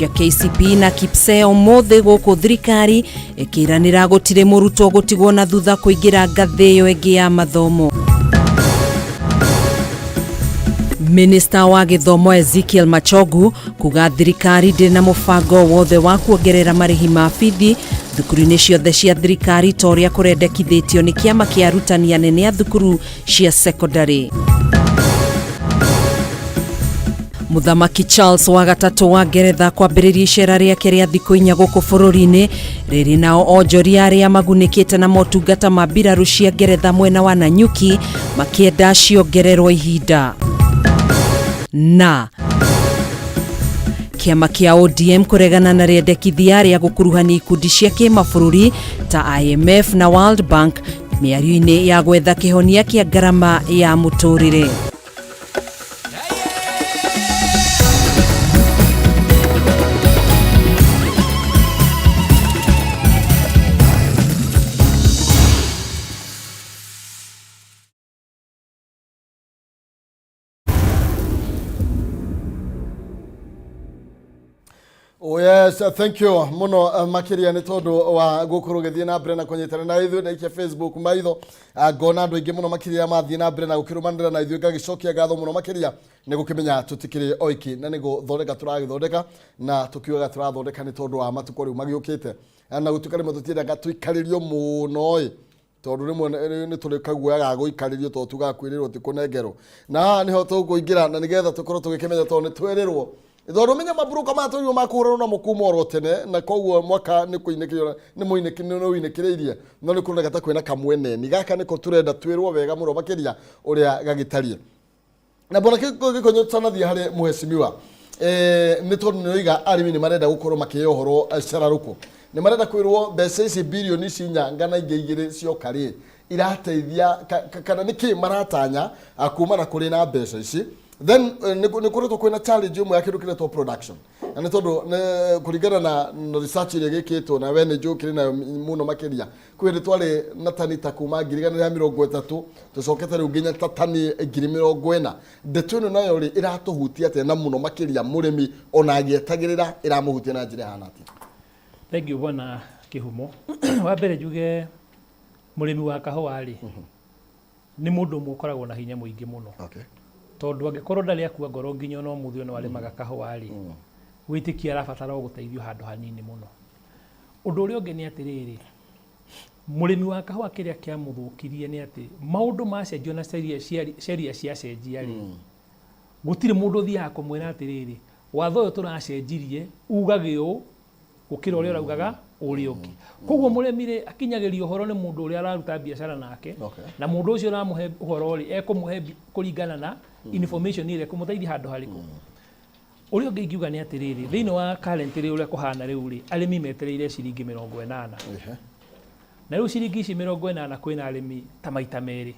cia KCP na KIPSEA mothe gũkũ thirikari ĩkĩranĩra gũtirĩ mũrutwo gũtigwo na thutha kũingĩra ngathĩ ĩyo ĩngĩ ya mathomo. Minister wa Gĩthomo Ezekiel Machogu kuga thirikari ndĩ na mũbango wothe wa kuongerera marĩhi ma bithi thukuru-inĩ ciothe cia thirikari toria kũrendekithĩtio nĩ kĩama kĩa arutani anene a thukuru cia secondary. Muthamaki Charles wa gatatũ wa Ngeretha kwambĩrĩria icera rĩake rĩa thikũ 4 gũkũ bũrũri-inĩ rĩrĩ nao onjoria arĩa magunĩkĩte na motungata ma mbirarũ cia Ngeretha mwena wa Nanyuki makĩenda ciongererwo ihinda. Na kĩama kĩa ODM kũregana na rĩendekithia rĩa gũkuruhania ikundi cia kĩmabũrũri ta IMF na World Bank mĩario-inĩ ya gwetha kĩhonia kĩa ngarama ya mũtũrĩre. Oh yes, thank you muno makiria ni tondu wa gukuru githie na mbere na kunyitana na ithuĩ na Facebook maitho ngona andu aingi muno makiria mathie na mbere na gukirumanira na ithuĩ ngagicokia gatho muno makiria ni gukimenya tutikiri oiki na ni guthondeka turagithondeka na tukiuga turathondeka ni tondu wa matuko riu magiukite na gutukari matutiendaga tuikaririo muno tondu rimwe ni turikaguaga guikaririo to tugakwirirwo ti kunengerwo na niho tukuingira na nigetha tukorwo tugikimenya tondu ni twerirwo Ithoro menya mabruka matorio makura na mukumo orotene na koguo mwaka ni kuinekirio ni muinekino no winekireirie no ni kurega ta kwena kamwene ni gaka niko turenda twirwo wega muno makiria uria gagitarie na bona gikonyo tsanathia hari muheshimiwa ni tondu noiga arimi ni marenda gukorwo makiyohoro ceraruko ni marenda kwirwo mbeca ici bilioni cinya ngana ingigire cio kari irateithia kana niki maratanya kumana kuri na mbeca ici. Then nikuretwo kwina challenge umwe ya kindu kiretwo production na tondu kuringana na research ile gikitwo na wene njukire na muno makiria kwiri twari na tani ta kuma 30 tucokete riu nginya ta tani 40 ndeto ino nayo ri iratuhutia ate na muno makiria murimi ona agietagirira iramuhutia na njira hana ati. Thank you bwana Kihumo. Wa mbere njuge murimi wa kahũa ri ni mundu mukoragwo na hinya muingi muno. Okay. Tondu angikorwo ndari akua ngoro nginya no muthio no aremaga kahũa ri witikia arabatara guteithio handu hanini muno. Undu uria ungi ni atiriri murimi wa kahũa kiria kia muthukirie ni ati maundu macenjio na sheria cia cenjia ri gutire mundu thia kumwira atiriri watho uyu turacenjirie ugage u gukira uria uraugaga uri ungi koguo murimi ri akinyagirio horo ni mundu uria araruta biashara nake na mundu ucio aramuhe horo ri ekumuhe kuringana na information ile kumuteithia handu hariku uri ungi ngiuga ni atiriri thiini wa current ri uria kuhana riu ri arimi metereire ciringi 80 na riu ciringi ici 80 kwina arimi ta maita meri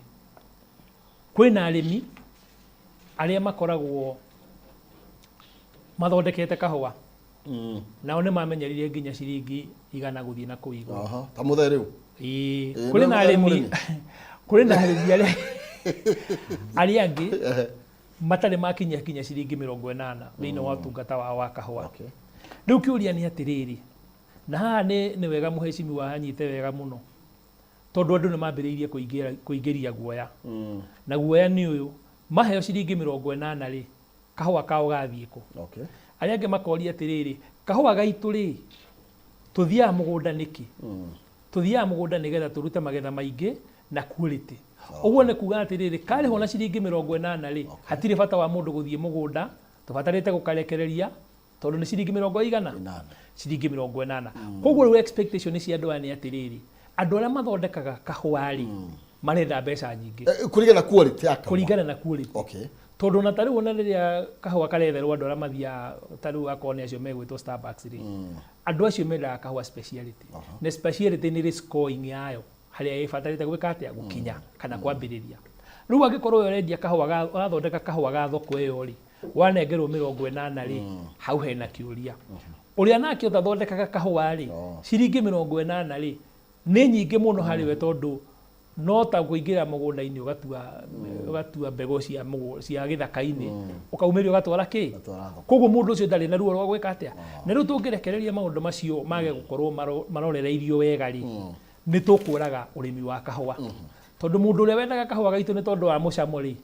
kwina arimi aria makoragwo mathondekete kahũa nao ni mamenyerire nginya ciringi 100 guthii na kuigwa ta muthe riu kuri na arimi aria angi matari makinya ciringi 80 thiini wa tungata wa kahũa. Riu kiuria ni atiriri na haha ni wega muheshimi wa hanyite wega muno tondu andu ni mambiriirie kuingiria guoya na guoya ni uyu maheo ciringi 80 ri kahũa kao gathie ku aria angi makoria atiriri kahũa gaitu ri tuthia mugunda niki tuthia mugunda nigetha turute magetha maingi na quality uguo ni kuga atiriri kari hona ciringi 80 ri hatire bata wa mundu guthie mugunda tubatarite gukarekereria tondu ni ciringi 80 ciringi 80 koguo riu expectation cia andu ani atiriri andu aria mathondekaga kahũa ri marenda mbeca nyingi kuringana na quality tondu na tariu ona riria kahũa karetherwo andu aria mathia tariu akone acio megwitwo Starbucks ri andu acio mendaga kahũa speciality na speciality ni scoring yayo haria ibatarite gwika atia gukinya kana kwambiriria riu angikorwo urendia kahũa urathondeka kahũa ga thoko iyo ri wanengerwo 80 ri hau hena kiuria uria nake utathondekaga kahũa ri ciringi 80 ri ni nyingi muno hari we tondu no ta kuingira mugunda-ini ugatua mbego cia githaka-ini ukaumiria ugatwara ki koguo mundu ucio ndari na ruo rwa gwika atia na riu tungirekereria maundu macio mage gukorwo marorereirio wega ri ni tukuraga urimi wa kahua tondu mundu uria wendaga kahua gaitu ni tondu wa mucamo ri